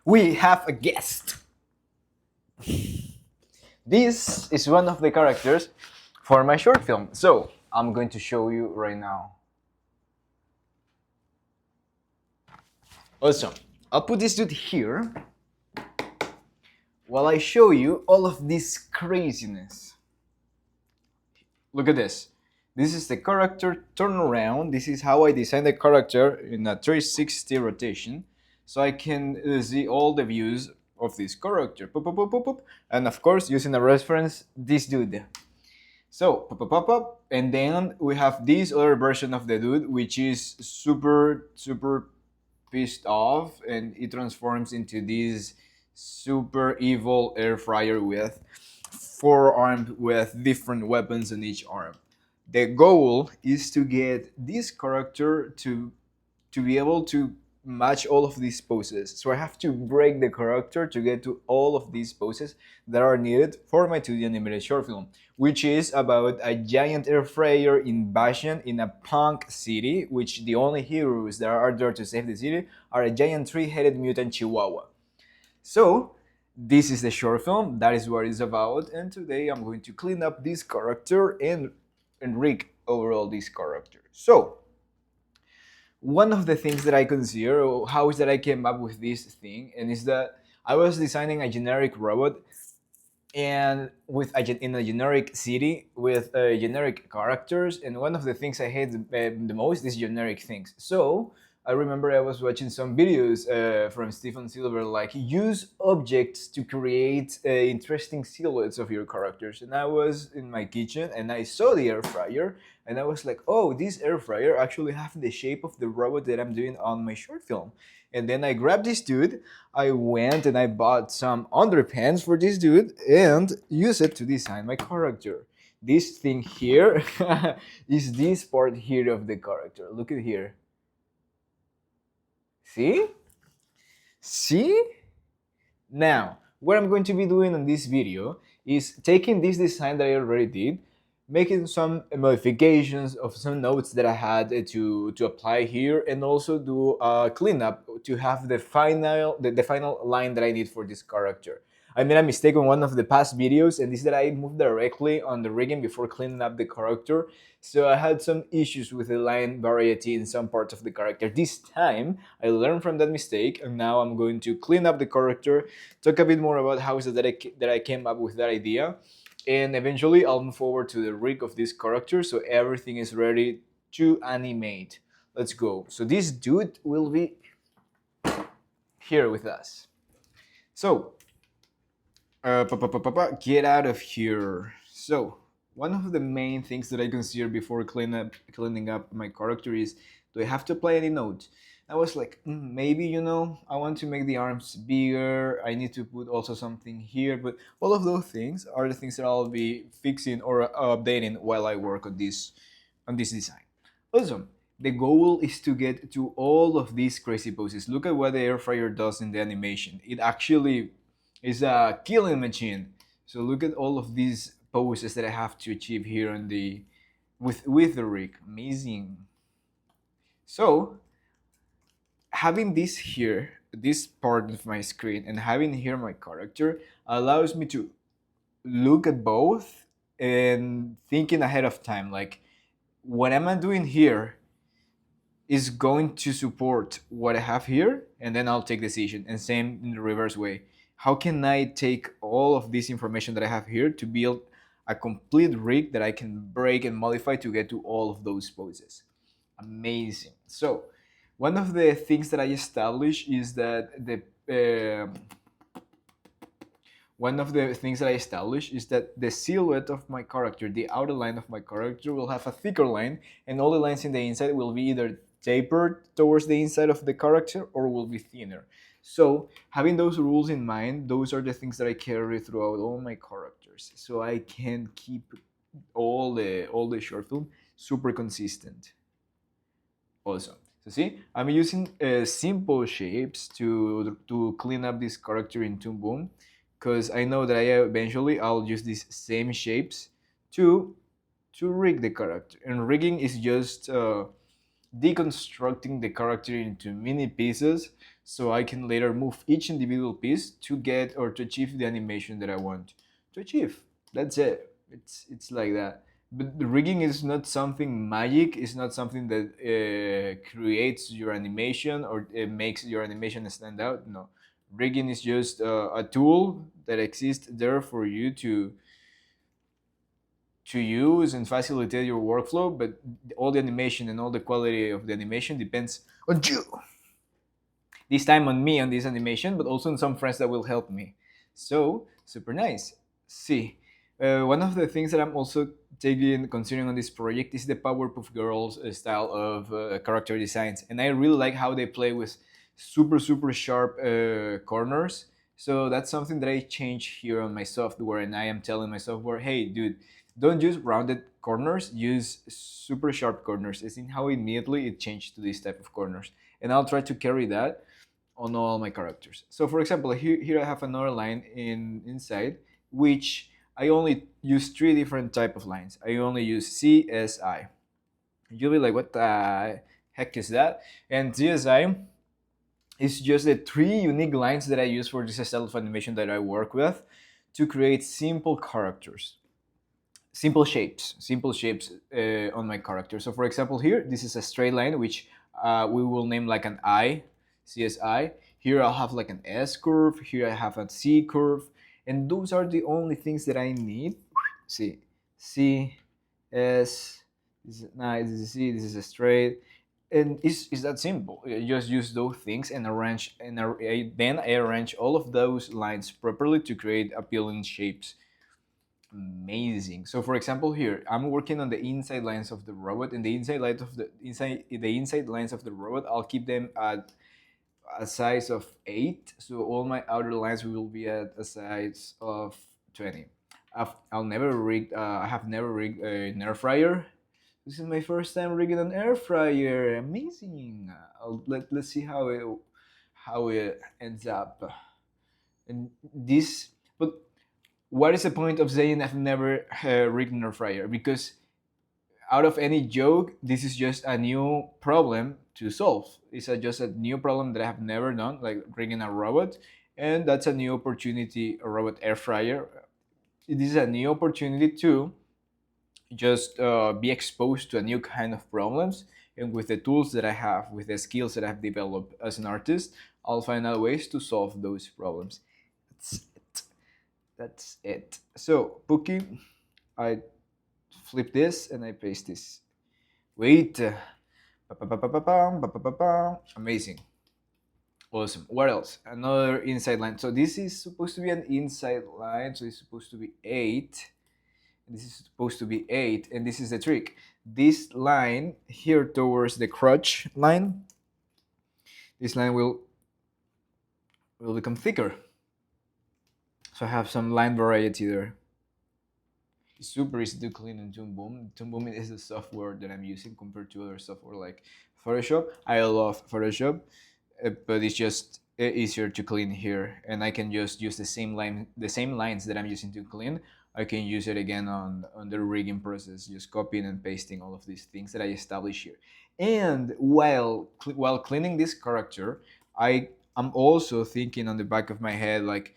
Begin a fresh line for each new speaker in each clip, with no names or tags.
we have a guest. This is one of the characters for my short film. So I'm going to show you right now. Awesome. I'll put this dude here while I show you all of this craziness. Look at this. This is the character turnaround. This is how I designed the character in a 360 rotation, so I can see all the views of this character. Pop, pop, pop, pop, pop. And of course, using a reference, this dude. So, pop, pop, pop, pop. And then we have this other version of the dude, which is super pissed off, and it transforms into this super evil air fryer with forearmed with different weapons on each arm. The goal is to get this character to be able to match all of these poses. So I have to break the character to get to all of these poses that are needed for my 2D animated short film, which is about a giant air fryer invasion in a punk city, which the only heroes that are there to save the city are a giant three-headed mutant Chihuahua. So this is the short film, that is what it's about, and today I'm going to clean up this character and rig overall this character. So one of the things that I consider, or how is that I came up with this thing, and is that I was designing a generic robot and in a generic city with generic characters, and one of the things I hate the most is generic things. So I remember I was watching some videos from Stephen Silver, like use objects to create interesting silhouettes of your characters. And I was in my kitchen and I saw the air fryer, and I was like, oh, this air fryer actually have the shape of the robot that I'm doing on my short film. And then I grabbed this dude, I went and I bought some underpants for this dude and used it to design my character. This thing here is this part here of the character. Look at here. See? See? Now, what I'm going to be doing in this video is taking this design that I already did, making some modifications of some notes that I had to apply here, and also do a cleanup to have the final line that I need for this character. I made a mistake on one of the past videos, and this is that I moved directly on the rigging before cleaning up the character, so I had some issues with the line variety in some parts of the character. This time, I learned from that mistake, and now I'm going to clean up the character, talk a bit more about how is it that I came up with that idea, and eventually I'll move forward to the rig of this character so everything is ready to animate. Let's go. So this dude will be here with us. So get out of here. So one of the main things that I consider before cleaning up my character is, do I have to apply any notes? I was like, maybe, I want to make the arms bigger, I need to put also something here, but all of those things are the things that I'll be fixing or updating while I work on this design. Also, the goal is to get to all of these crazy poses. Look at what the air fryer does in the animation. It actually is a killing machine. So look at all of these poses that I have to achieve here on the with the rig. Amazing. So having this here, this part of my screen, and having here my character allows me to look at both and thinking ahead of time, like what am I doing here is going to support what I have here, and then I'll take decision. And same in the reverse way. How can I take all of this information that I have here to build a complete rig that I can break and modify to get to all of those poses? Amazing. So one of the things that I established is that the silhouette of my character, the outer line of my character, will have a thicker line, and all the lines in the inside will be either tapered towards the inside of the character or will be thinner. So having those rules in mind, those are the things that I carry throughout all my characters, so I can keep all the short film super consistent. Awesome. So see, I'm using simple shapes to clean up this character in Toon Boom, because I know that eventually I'll use these same shapes to rig the character. And rigging is just deconstructing the character into mini pieces so I can later move each individual piece to get or to achieve the animation that I want to achieve. That's it. It's like that. But the rigging is not something magic. It's not something that creates your animation or makes your animation stand out. No, rigging is just a tool that exists there for you to use and facilitate your workflow. But all the animation and all the quality of the animation depends on you. This time on me on this animation, but also on some friends that will help me. So super nice. See, one of the things that I'm also taking considering on this project is the Powerpuff Girls style of character designs, and I really like how they play with super sharp corners. So that's something that I change here on my software, and I am telling my software, hey, dude, don't use rounded corners, use super sharp corners. I think how immediately it changed to this type of corners, and I'll try to carry that on all my characters. So for example, here I have another line inside, which I only use three different type of lines. I only use CSI. You'll be like, what the heck is that? And CSI is just the three unique lines that I use for this style of animation that I work with to create simple characters. Simple shapes on my character. So for example, here, this is a straight line, which we will name like an I, CSI. Here I'll have like an S curve, here I have a C curve, and those are the only things that I need. See, C, S, this is nice, this is C, this is a straight, and it's that simple. You just use those things and arrange, and then I arrange all of those lines properly to create appealing shapes. Amazing. So for example, here I'm working on the inside lines of the robot, and the inside lines of the robot, I'll keep them at a size of 8, so all my outer lines will be at a size of 20. I'll never rig. I have never rigged an air fryer. This is my first time rigging an air fryer. Amazing. Let's see how it ends up. And this, but what is the point of saying I've never rigged an air fryer? Because out of any joke, this is just a new problem to solve. It's just a new problem that I have never done, like rigging a robot, and that's a new opportunity. A robot air fryer. It is a new opportunity to just be exposed to a new kind of problems. And with the tools that I have, with the skills that I've developed as an artist, I'll find out ways to solve those problems. That's it. That's it. So, Pookie, I flip this and I paste this. Wait. Amazing. Awesome. What else? Another inside line. So this is supposed to be an inside line. So it's supposed to be 8. This is supposed to be 8. And this is the trick. This line here towards the crotch line, this line will become thicker. So I have some line variety there. It's super easy to clean in Toon Boom. Toon Boom is the software that I'm using compared to other software like Photoshop. I love Photoshop, but it's just easier to clean here, and I can just use the same lines that I'm using to clean. I can use it again on the rigging process, just copying and pasting all of these things that I establish here. And while cleaning this character, I'm also thinking on the back of my head like,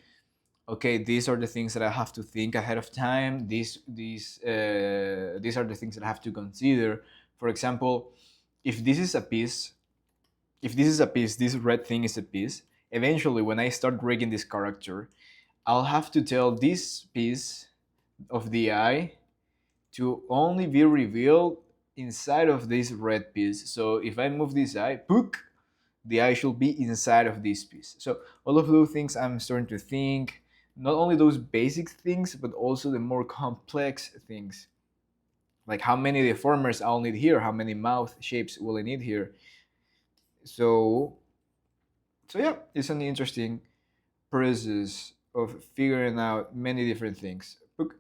okay, these are the things that I have to think ahead of time. These are the things that I have to consider. For example, if this is a piece, this red thing is a piece. Eventually, when I start rigging this character, I'll have to tell this piece of the eye to only be revealed inside of this red piece. So if I move this eye, pook, the eye should be inside of this piece. So all of those things I'm starting to think, not only those basic things, but also the more complex things. Like how many deformers I'll need here, how many mouth shapes will I need here. So yeah, it's an interesting process of figuring out many different things. Look,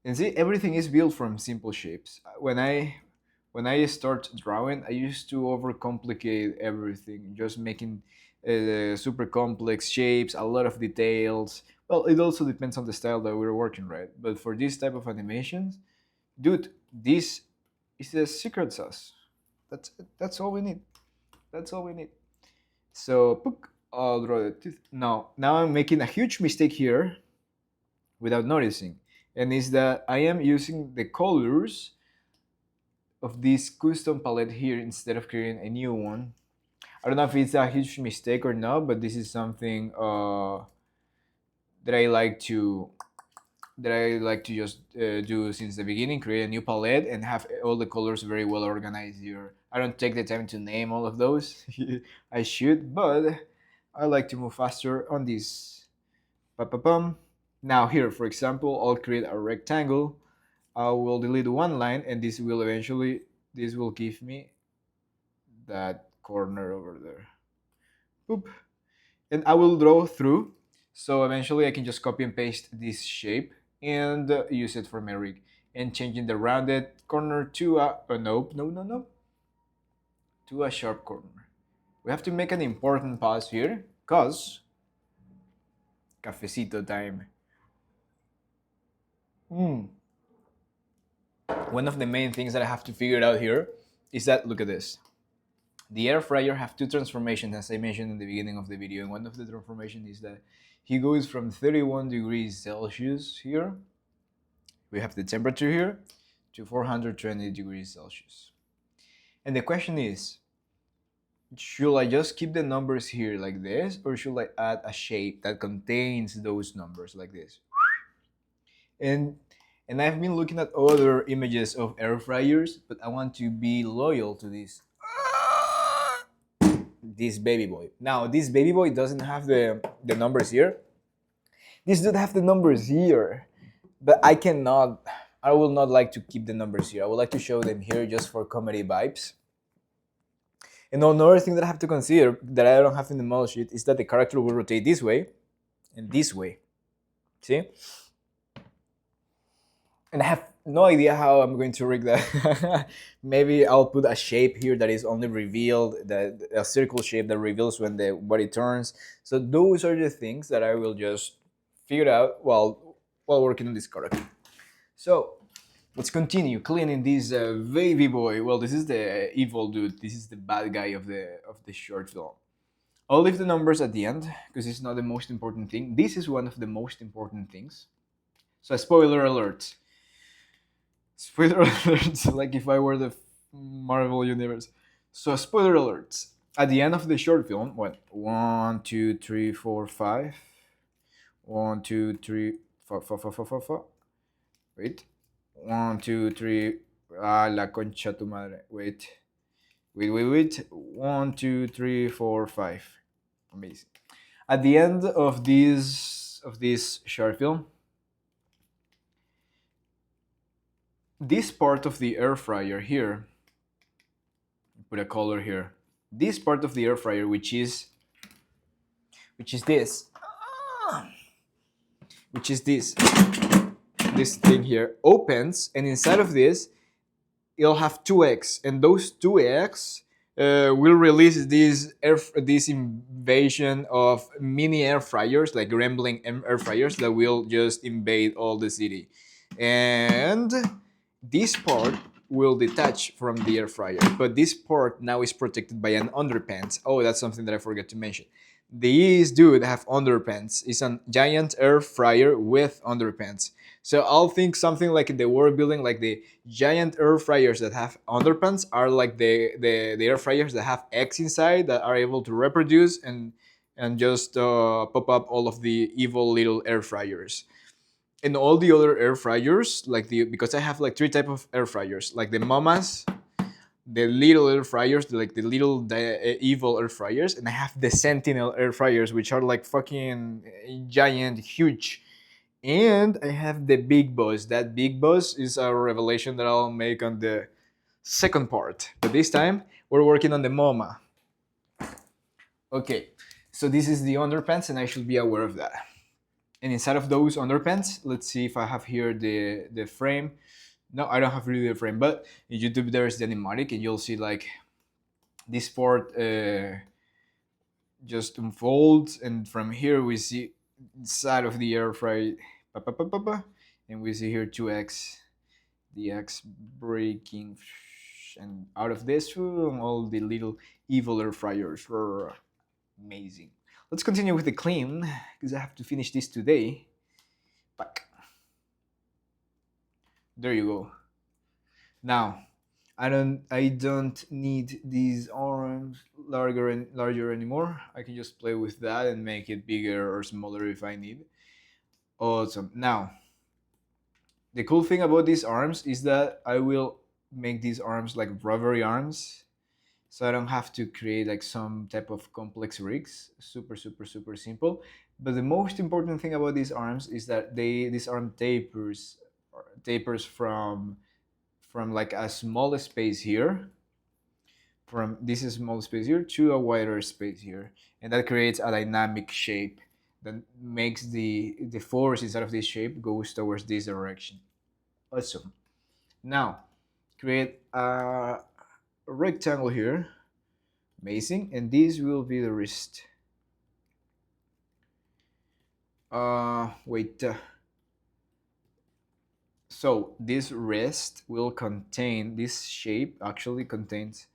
and see, everything is built from simple shapes. When I start drawing, I used to overcomplicate everything, just making super complex shapes, a lot of details. Well, it also depends on the style that we're working, right? But for this type of animations, dude, this is the secret sauce. That's all we need. That's all we need. So pook, I'll draw the tooth. Now I'm making a huge mistake here without noticing, and is that I am using the colors of this custom palette here instead of creating a new one. I don't know if it's a huge mistake or not, but this is something that I like to just do since the beginning. Create a new palette and have all the colors very well organized here. I don't take the time to name all of those. I should, but I like to move faster on this. Pa-pa-pum. Now here, for example, I'll create a rectangle. I will delete one line, and this will give me that corner over there. Boop. And I will draw through. So eventually I can just copy and paste this shape and use it for my rig. And changing the rounded corner to a, nope, no, to a sharp corner. We have to make an important pause here, cause cafecito time. One of the main things that I have to figure out here is that, look at this. The air fryer have two transformations, as I mentioned in the beginning of the video, and one of the transformations is that he goes from 31 degrees Celsius here, we have the temperature here, to 420 degrees Celsius. And the question is, should I just keep the numbers here like this, or should I add a shape that contains those numbers like this? And I've been looking at other images of air fryers, but I want to be loyal to this baby boy. Now, this baby boy doesn't have the numbers here. This doesn't have the numbers here, but I will not like to keep the numbers here. I would like to show them here just for comedy vibes. And another thing that I have to consider that I don't have in the model sheet is that the character will rotate this way and this way. See? And I have no idea how I'm going to rig that. Maybe I'll put a shape here that is only revealed, a circle shape that reveals when the body turns. So those are the things that I will just figure out while working on this character. So let's continue cleaning this baby boy. Well, this is the evil dude. This is the bad guy of the short film. I'll leave the numbers at the end because it's not the most important thing. This is one of the most important things. So spoiler alert. Spoiler alerts, like if I were the Marvel Universe. So, spoiler alerts. At the end of the short film, what? 1, 2, 3, 4, 5. 1, 2, 3, 4, 4, 4, 4, 4, 4. Wait. 1, 2, 3. Ah, la concha tu madre. Wait. 1, 2, 3, 4, 5. Amazing. At the end of this short film, this part of the air fryer here, put a color here. This part of the air fryer, which is this, this thing here, opens, and inside of this, it'll have two eggs, and those two eggs will release this invasion of mini air fryers, like rambling air fryers that will just invade all the city, and this part will detach from the air fryer, but this part now is protected by an underpants. Oh, that's something that I forgot to mention. These dude have underpants. It's a giant air fryer with underpants. So I'll think something like in the world building, like the giant air fryers that have underpants are like the air fryers that have eggs inside that are able to reproduce and just pop up all of the evil little air fryers. And all the other air fryers, because I have like three type of air fryers, like the mamas, the little air fryers, like the little evil air fryers, and I have the sentinel air fryers, which are like fucking giant, huge. And I have the big boss. That big boss is a revelation that I'll make on the second part, but this time we're working on the mama. Okay, so this is the underpants, and I should be aware of that. And inside of those underpants, let's see if I have here the frame. No, I don't have really the frame, but in YouTube there's the animatic, and you'll see like this part just unfolds, and from here we see inside of the air fry, and we see here 2x, the x breaking, and out of this all the little evil air fryers. Amazing. Let's continue with the clean because I have to finish this today. Back. There you go. Now, I don't need these arms larger anymore. I can just play with that and make it bigger or smaller if I need. Awesome. Now, the cool thing about these arms is that I will make these arms like rubbery arms, so I don't have to create like some type of complex rigs. Super, super, super simple. But the most important thing about these arms is that this arm tapers from like a small space here, from this small space here to a wider space here, and that creates a dynamic shape that makes the force inside of this shape goes towards this direction. Awesome. Now create a rectangle here. Amazing. And this will be the wrist. Wait. So this wrist will contain, this shape actually contains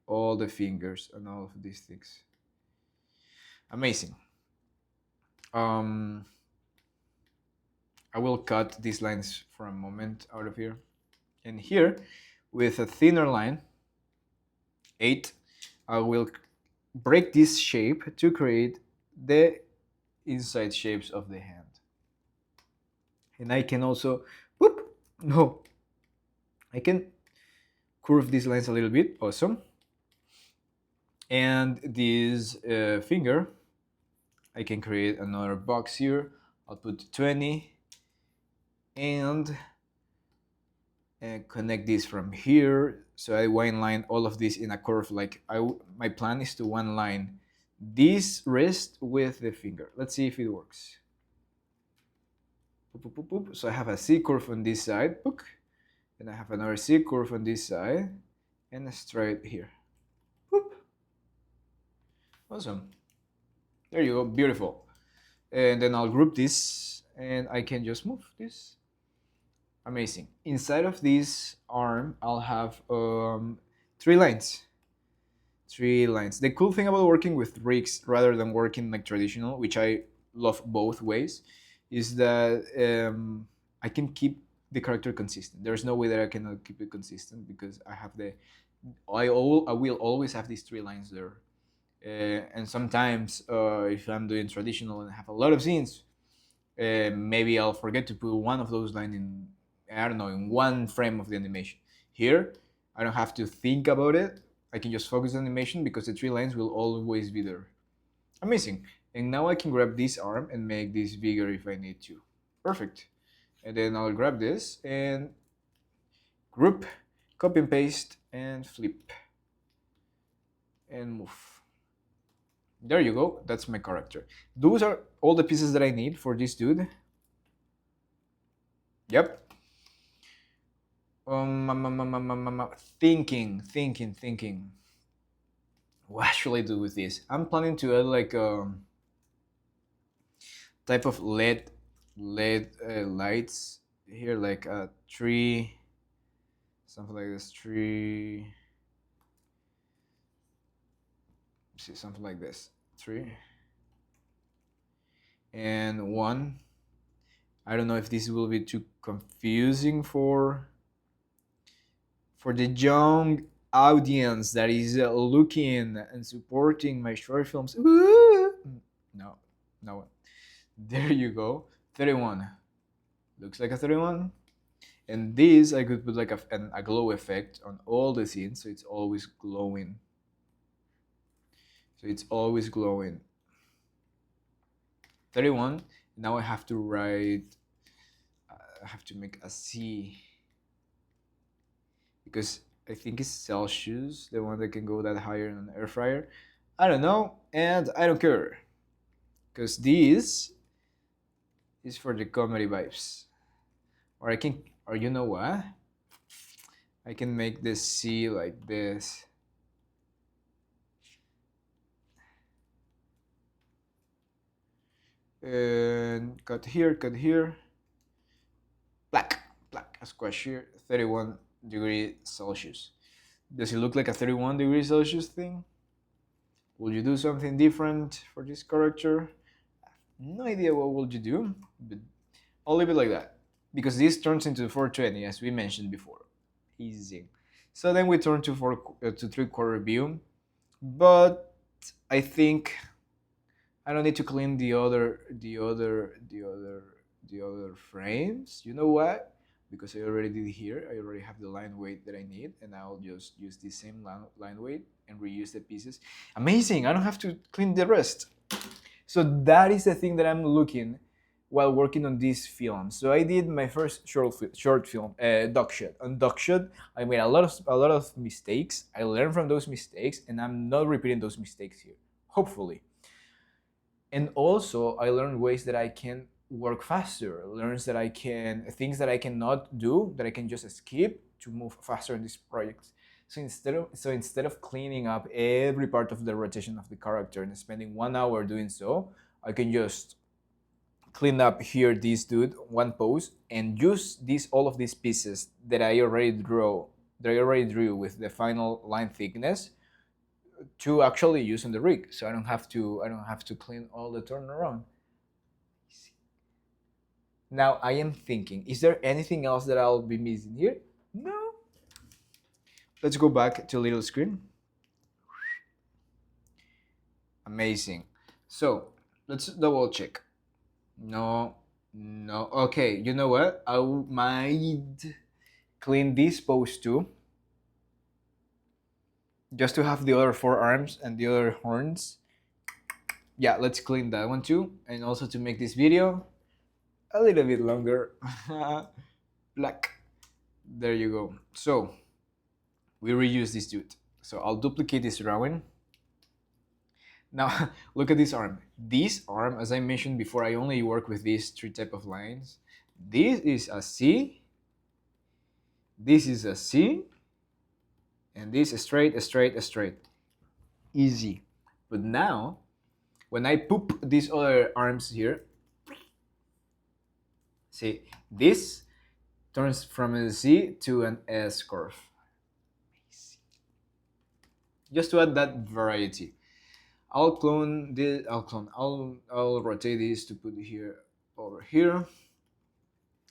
all the fingers and all of these things. Amazing. I will cut these lines for a moment out of here. And here, with a thinner line, 8, I will break this shape to create the inside shapes of the hand. And I can also, I can curve these lines a little bit. Awesome. And this finger, I can create another box here. I'll put 20 and connect this from here. So I one line all of this in a curve. Like my plan is to one line this wrist with the finger. Let's see if it works. So I have a C curve on this side, and I have another C curve on this side, and a straight here. Awesome. There you go, beautiful. And then I'll group this, and I can just move this. Amazing. Inside of this arm, I'll have 3 lines. 3 lines. The cool thing about working with rigs rather than working like traditional, which I love both ways, is that I can keep the character consistent. There's no way that I cannot keep it consistent because I will always have these 3 lines there. And sometimes if I'm doing traditional and have a lot of scenes, maybe I'll forget to put one of those lines in, I don't know, in one frame of the animation. Here, I don't have to think about it. I can just focus on animation because the 3 lines will always be there. Amazing. And now I can grab this arm and make this bigger if I need to. Perfect. And then I'll grab this and group, copy and paste, and flip. And move. There you go. That's my character. Those are all the pieces that I need for this dude. Yep. Thinking. What should I do with this? I'm planning to add like a type of LED lights here, like a tree, something like this tree. See, something like this 3 and 1. I don't know if this will be too confusing for the young audience that is looking and supporting my short films. Ooh! No. There you go. 31. Looks like a 31. And this, I could put like a glow effect on all the scenes, so it's always glowing. So it's always glowing. 31. Now I have to write, I have to make a C, because I think it's Celsius, the one that can go that higher in an air fryer. I don't know, and I don't care, because this is for the comedy vibes. Or you know what? I can make this C like this. And cut here. Black, a squash here, 31 degrees Celsius. Does it look like a 31 degrees Celsius thing? Will you do something different for this character? No idea what will you do, but I'll leave it like that. Because this turns into 420 as we mentioned before. Easy. So then we turn to 3/4 view, but I think I don't need to clean the other frames. You know what? Because I already did here. I already have the line weight that I need, and I'll just use the same line weight and reuse the pieces. Amazing! I don't have to clean the rest. So that is the thing that I'm looking while working on this film. So I did my first short film, Duck Shot. On Duck Shot, I made a lot of mistakes. I learned from those mistakes, and I'm not repeating those mistakes here. Hopefully. And also I learned ways that I can work faster, learns that I can things that I cannot do, that I can just skip to move faster in these projects. So instead of cleaning up every part of the rotation of the character and spending 1 hour doing so, I can just clean up here this dude one pose and use all of these pieces that I already drew with the final line thickness to actually use on the rig, so I don't have to clean all the turnaround. Now I am thinking, is there anything else that I'll be missing here? No. Let's go back to little screen. Amazing. So let's double check. No, no. Okay, you know what? I might clean this pose too, just to have the other four arms and the other horns. Yeah, let's clean that one too, and also to make this video a little bit longer. Black. There you go. So we reuse this dude. So I'll duplicate this drawing. Now look at this arm. This arm, as I mentioned before, I only work with these three type of lines. This is a C. This is a C. And this is straight, straight, straight. Easy. But now, when I poop these other arms here, see, this turns from a C to an S curve. Just to add that variety. I'll clone this. I'll rotate this to put it here over here,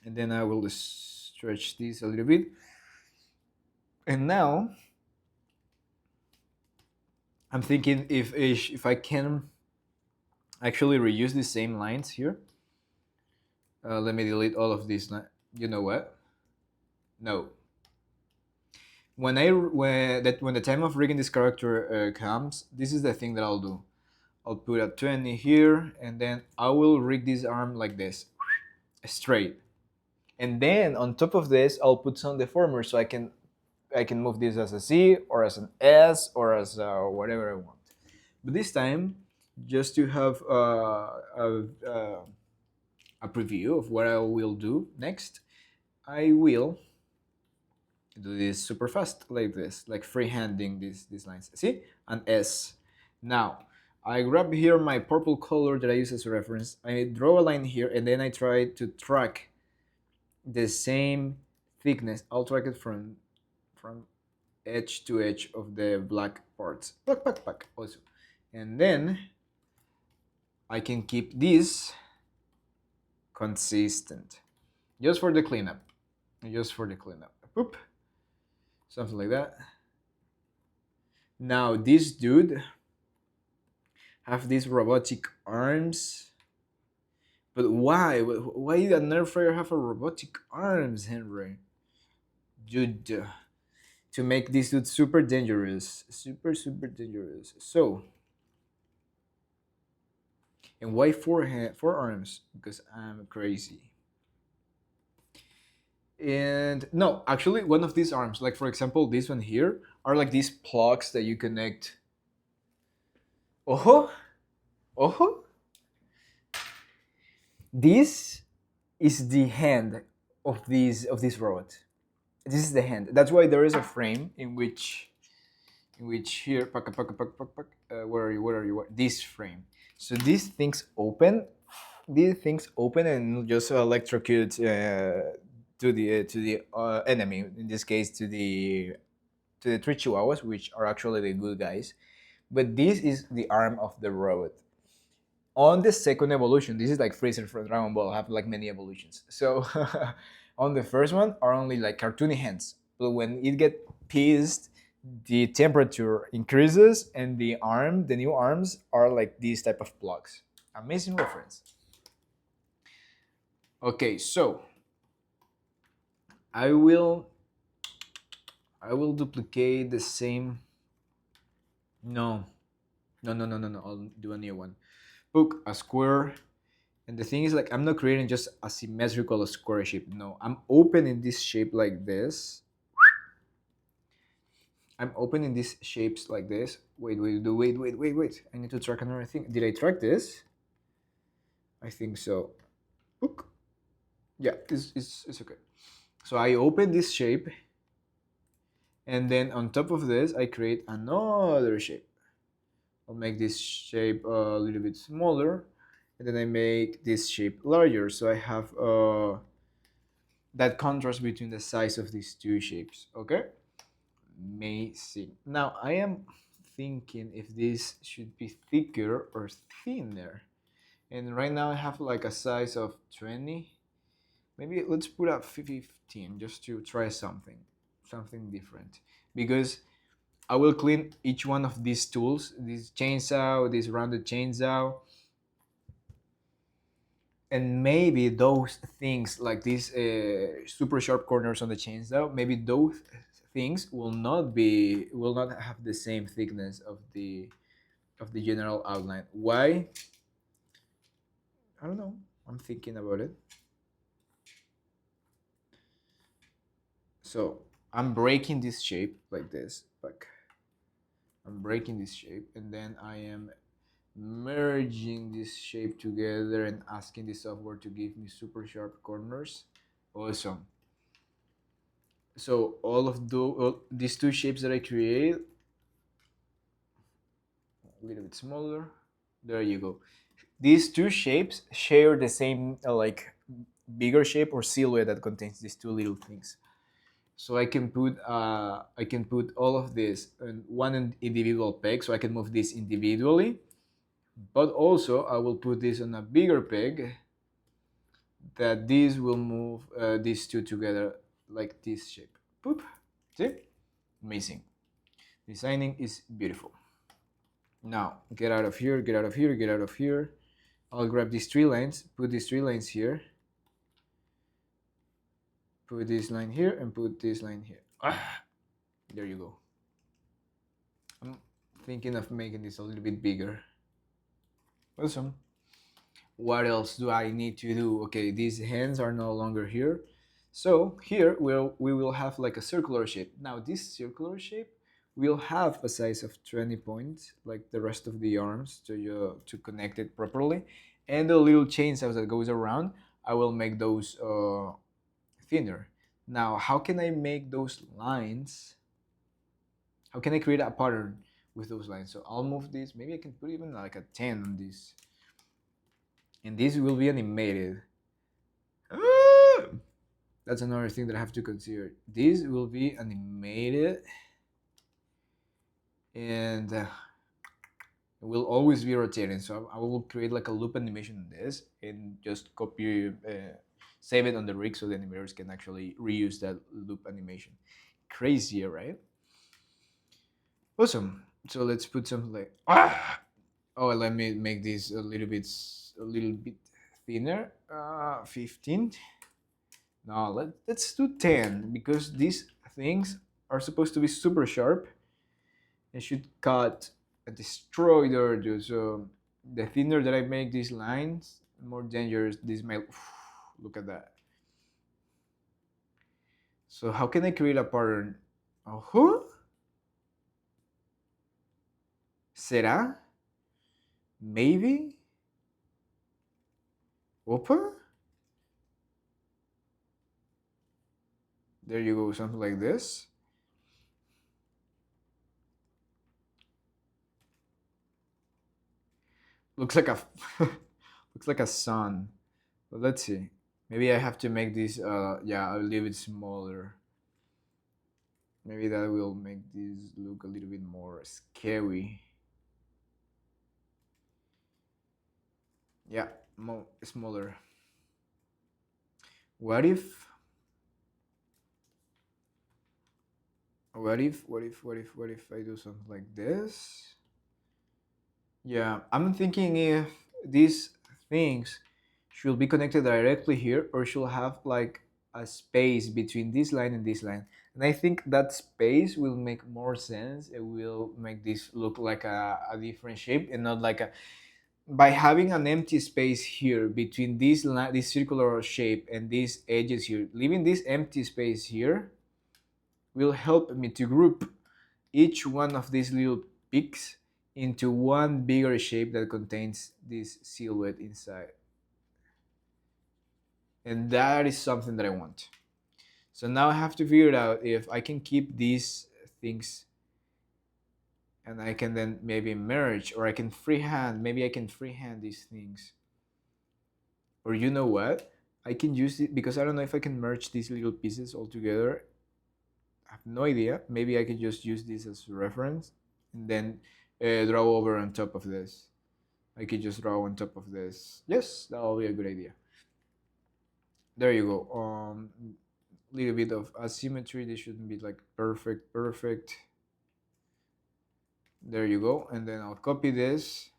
and then I will stretch this a little bit. And now I'm thinking if I can actually reuse the same lines here. Let me delete all of these. You know what? No. When the time of rigging this character comes, this is the thing that I'll do. I'll put a 20 here, and then I will rig this arm like this, straight. And then on top of this, I'll put some deformers so I can move this as a C or as an S or as whatever I want. But this time, just to have a preview of what I will do next, I will do this super fast like this, like freehanding these lines. See? An S. Now, I grab here my purple color that I use as a reference. I draw a line here, and then I try to track the same thickness. I'll track it from edge to edge of the black parts. Black also. And then I can keep this consistent. Just for the cleanup. Boop. Something like that. Now this dude have these robotic arms. But why? Why did an air fryer have a robotic arms, Henry? Dude, to make this dude super dangerous. Super dangerous. So, and why four arms? Because I'm crazy. And no, actually, one of these arms, like for example, this one here, are like these plugs that you connect. Oh, this is the hand of this robot. This is the hand. That's why there is a frame in which here, where are you? This frame. So these things open. And just electrocute to the enemy. In this case, to the three Chihuahuas, which are actually the good guys. But this is the arm of the robot. On the second evolution, this is like Freezer from Dragon Ball, have like many evolutions. So on the first one are only like cartoony hands, but when it get pissed, the temperature increases and the new arms are like these type of plugs. Amazing reference. Okay, so I will I will duplicate the same. No, no. I'll do a new one. Book a square. And the thing is, like, I'm not creating just a symmetrical square shape. No, I'm opening this shape like this. I'm opening these shapes like this. Wait. I need to track another thing. Did I track this? I think so. Book. Yeah, it's okay. So I open this shape, and then on top of this, I create another shape. I'll make this shape a little bit smaller, and then I make this shape larger. So I have that contrast between the size of these two shapes. Okay, amazing. Now I am thinking if this should be thicker or thinner, and right now I have like a size of 20. Maybe let's put up 15 just to try something different, because I will clean each one of these tools, this chainsaw, this rounded chainsaw, and maybe those things like these super sharp corners on the chainsaw, maybe those things will not have the same thickness of the general outline. Why? I don't know. I'm thinking about it. So I'm breaking this shape like this. Like I'm breaking this shape, and then I am merging this shape together and asking the software to give me super sharp corners. Awesome. So these two shapes that I create, a little bit smaller. There you go. These two shapes share the same like bigger shape or silhouette that contains these two little things. So I can put all of this in one individual peg, so I can move this individually. But also I will put this on a bigger peg that these will move these two together like this shape. Boop. See? Amazing. Designing is beautiful. Now get out of here, get out of here, get out of here. I'll grab these three lines, put these three lines here, put this line here, and put this line here. There you go. I'm thinking of making this a little bit bigger. Awesome. What else do I need to do? Okay, these hands are no longer here. So here we will have like a circular shape. Now this circular shape will have a size of 20 points, like the rest of the arms, to connect it properly. And the little chainsaws that goes around, I will make those thinner. Now, how can I make those lines? How can I create a pattern with those lines? So I'll move this. Maybe I can put even like a 10 on this. And this will be animated. That's another thing that I have to consider. This will be animated, and it will always be rotating. So I will create like a loop animation on this and just copy, save it on the rig so the animators can actually reuse that loop animation. Crazy, right? Awesome. So let's put something like oh, let me make this a little bit thinner. 15. No, let's do 10 because these things are supposed to be super sharp and should cut and destroy the urge. So the thinner that I make these lines, the more dangerous this may. Look at that. So how can I create a pattern? Oh, será? Maybe? Opa? There you go, something like this. Looks like a looks like a sun. But let's see. Maybe I have to make this yeah, a little bit smaller. Maybe that will make this look a little bit more scary. Yeah, smaller. What if? What if I do something like this? Yeah, I'm thinking if these things should be connected directly here or should have like a space between this line and this line. And I think that space will make more sense. It will make this look like a different shape and not like a, by having an empty space here between this circular shape and these edges here, leaving this empty space here will help me to group each one of these little peaks into one bigger shape that contains this silhouette inside. And that is something that I want. So now I have to figure out if I can keep these things and I can then maybe merge, or I can freehand, maybe I can freehand these things. Or you know what? I can use it because I don't know if I can merge these little pieces all together. I have no idea. Maybe I can just use this as reference and then draw over on top of this. I could just draw on top of this. Yes, that'll be a good idea. There you go. Little bit of asymmetry. This shouldn't be like perfect. There you go. And then I'll copy this.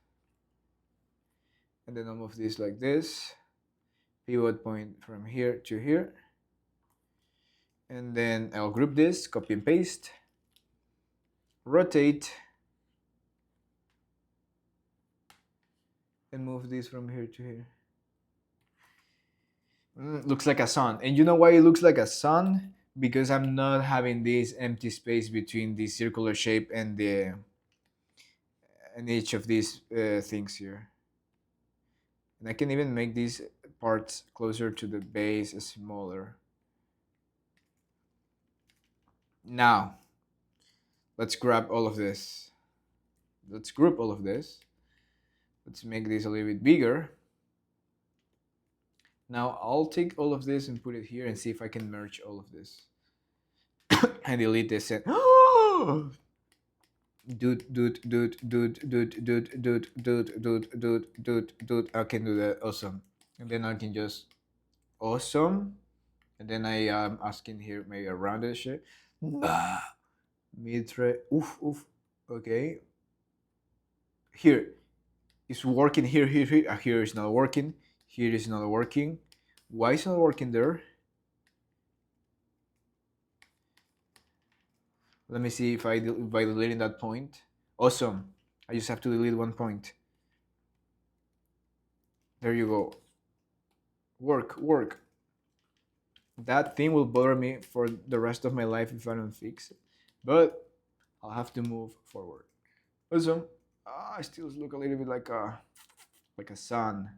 And then I'll move this like this. Pivot point from here to here. And then I'll group this, copy and paste. Rotate. And move this from here to here. Looks like a sun. And you know why it looks like a sun? Because I'm not having this empty space between the circular shape and the and each of these things here. And I can even make these parts closer to the base smaller. Now, let's grab all of this. Let's group all of this. Let's make this a little bit bigger. Now I'll take all of this and put it here and see if I can merge all of this. And delete this and dude. I can do that. Awesome. And then I can just awesome. And then I am asking here maybe a rounded shape. Mid thread. Oof. Okay. Here. It's working here. Here is not working. Here is not working. Why is it not working there? Let me see if by deleting that point. Awesome. I just have to delete one point. There you go. Work. That thing will bother me for the rest of my life if I don't fix it. But I'll have to move forward. Awesome. I still look a little bit like a sun.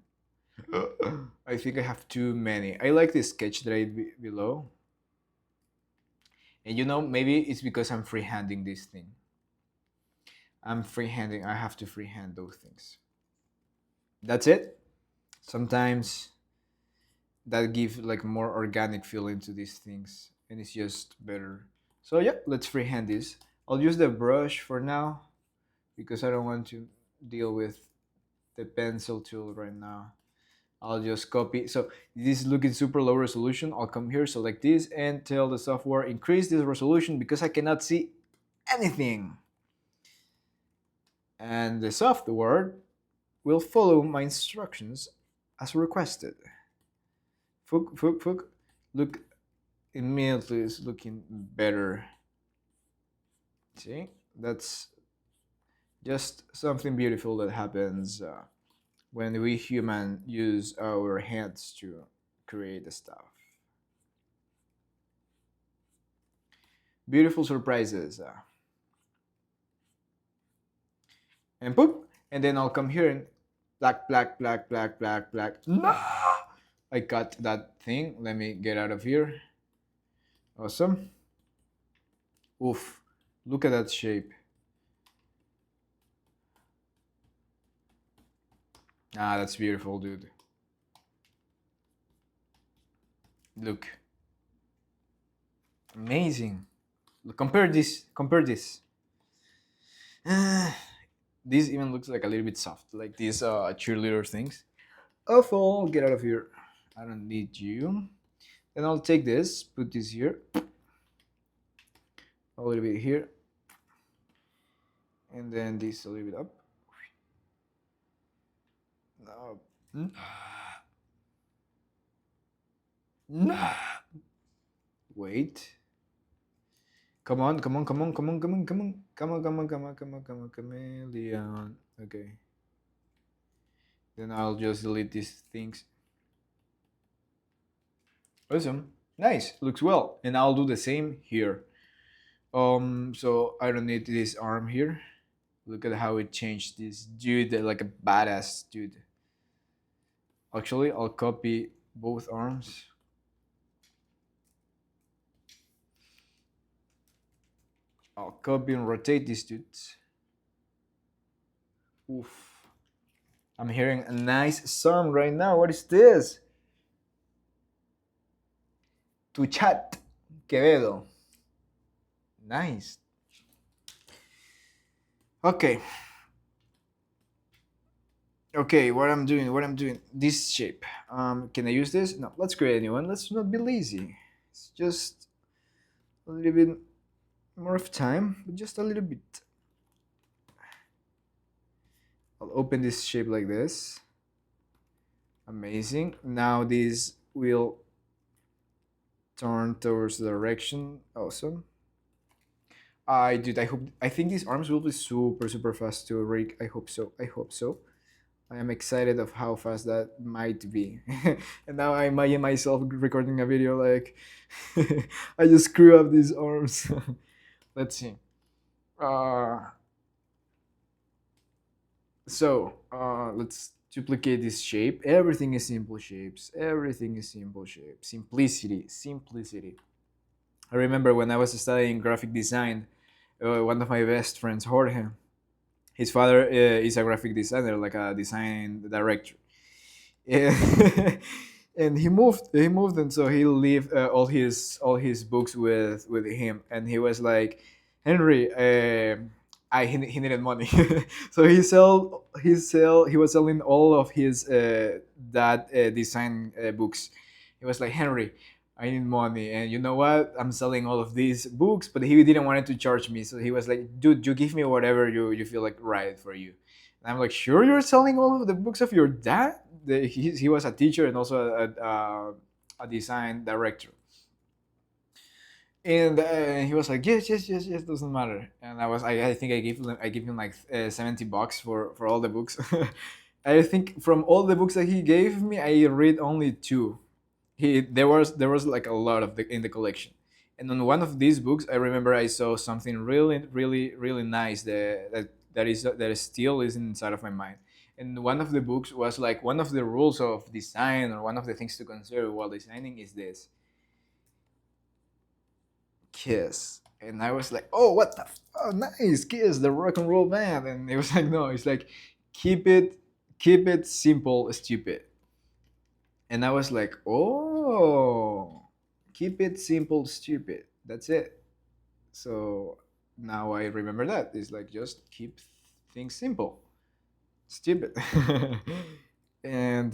I think I have too many. I like this sketch that I did below. And you know, maybe it's because I'm freehanding this thing. I have to freehand those things. That's it. Sometimes that gives like more organic feeling to these things and it's just better. So yeah, let's freehand this. I'll use the brush for now because I don't want to deal with the pencil tool right now. I'll just copy. So this is looking super low resolution. I'll come here, select this, and tell the software increase this resolution because I cannot see anything. And the software will follow my instructions as requested. Look, immediately it's looking better. See, that's just something beautiful that happens when we human use our hands to create the stuff. Beautiful surprises. And poop. And then I'll come here and black. No! I cut that thing. Let me get out of here. Awesome. Oof. Look at that shape. That's beautiful, dude. Look. Amazing. Look, compare this. This even looks like a little bit soft, like these cheerleader things. Awful, get out of here. I don't need you. Then I'll take this, put this here, a little bit here, and then this a little bit up. No. No. Wait. Come on, come on, come on, come on, come on, come on, come on, come on, come on, come on, come on, chameleon. Okay. Then I'll just delete these things. Awesome. Nice. Looks well. And I'll do the same here. So I don't need this arm here. Look at how it changed this dude like a badass dude. Actually, I'll copy both arms. I'll copy and rotate these dudes. Oof. I'm hearing a nice sound right now. What is this? Tu chat, Quevedo. Nice. Okay. Okay, what I'm doing. This shape. Can I use this? No, let's create a new one. Let's not be lazy. It's just a little bit more of time, but just a little bit. I'll open this shape like this. Amazing. Now this will turn towards the direction. Awesome. I think these arms will be super fast to rig. I hope so. I am excited of how fast that might be. And now I imagine myself recording a video like I just screw up these arms. Let's see. Let's duplicate this shape. Everything is simple shapes. Simplicity. I remember when I was studying graphic design, one of my best friends, Jorge, his father is a graphic designer, like a design director. And he moved, and so he leave all his books with him, and he was like, Henry, he needed money. So he was selling all of his that design books. He was like, Henry, I need money, and you know what, I'm selling all of these books, but he didn't want to charge me, so he was like, dude, you give me whatever you feel like right for you. And I'm like, sure, you're selling all of the books of your dad? He was a teacher and also a design director. And he was like, yes, doesn't matter. And I think I gave him like $70 for all the books. I think from all the books that he gave me, I read only two. There was like a lot of in the collection. And on one of these books, I remember I saw something really nice that still is inside of my mind. And one of the books was like, one of the rules of design, or one of the things to consider while designing, is this: Kiss. And I was like, oh, what the oh, nice, Kiss, the rock and roll band. And it was like, no, it's like, keep it simple, stupid. And I was like, oh, keep it simple, stupid. That's it. So now I remember that. It's like, just keep things simple, stupid. and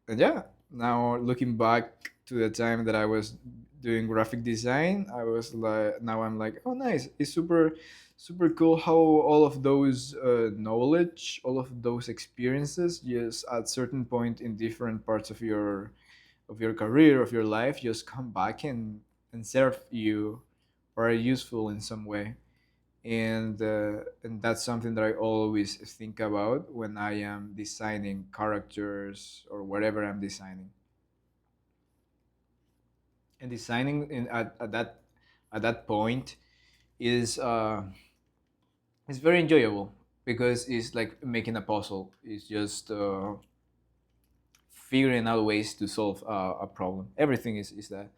and yeah, now looking back to the time that I was doing graphic design, I was like, now I'm like, oh, nice. It's super cool how all of those knowledge, all of those experiences, just at certain point in different parts of your career, of your life, just come back and serve you, or are useful in some way. And that's something that I always think about when I am designing characters or whatever I'm designing. And designing at that point is very enjoyable, because it's like making a puzzle. It's just figuring out ways to solve a problem. Everything is that.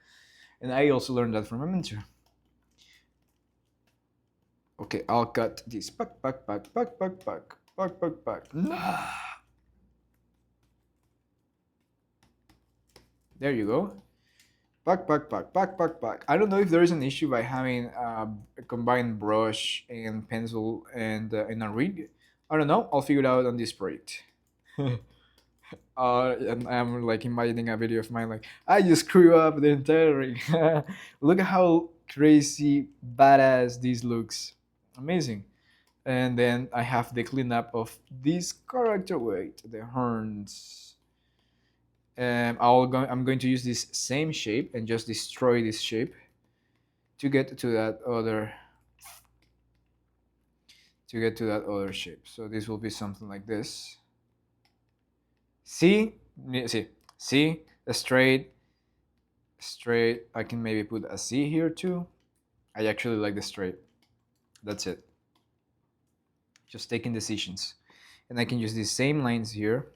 And I also learned that from a mentor. Okay, I'll cut this. Pack. There you go. Pack. I don't know if there is an issue by having a combined brush and pencil and a rig. I don't know. I'll figure it out on this project. And I'm like imagining a video of mine like I just screw up the entire rig. Look at how crazy badass this looks. Amazing. And then I have the cleanup of this character. Wait, the horns. I'm going to use this same shape and just destroy this shape to get to that other shape. So this will be something like this. See, see, a straight. I can maybe put a C here too. I actually like the straight. That's it. Just taking decisions, and I can use these same lines here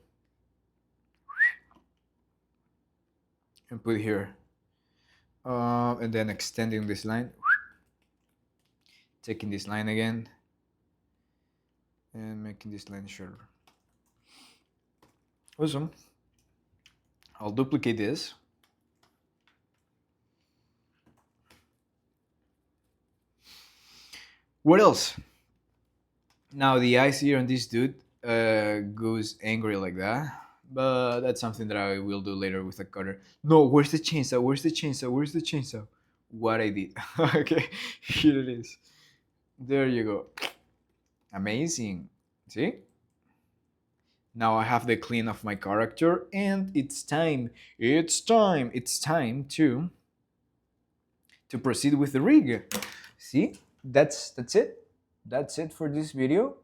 and put here, and then extending this line, taking this line again, and making this line shorter. Awesome. I'll duplicate this. What else? Now the eyes here on this dude goes angry like that, but that's something that I will do later with a cutter. No, where's the chainsaw? Where's the chainsaw? Where's the chainsaw? What I did. Okay, here it is. There you go. Amazing. See? Now I have the clean of my character, and it's time. It's time. It's time to proceed with the rig. See? That's it. That's it for this video.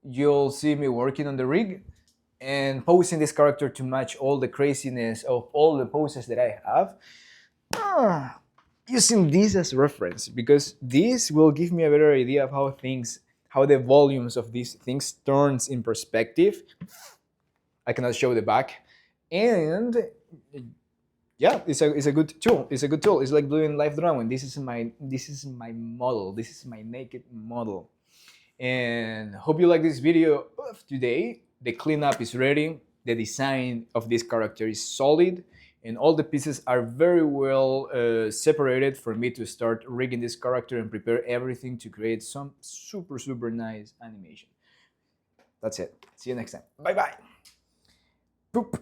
You'll see me working on the rig and posing this character to match all the craziness of all the poses that I have. Using this as reference because this will give me a better idea of how the volumes of these things turns in perspective. I cannot show the back, and yeah, it's a good tool. It's a good tool. It's like doing live drawing. This is my model. This is my naked model. And hope you like this video of today. The cleanup is ready. The design of this character is solid, and all the pieces are very well separated for me to start rigging this character and prepare everything to create some super nice animation. That's it. See you next time. Bye bye. Boop.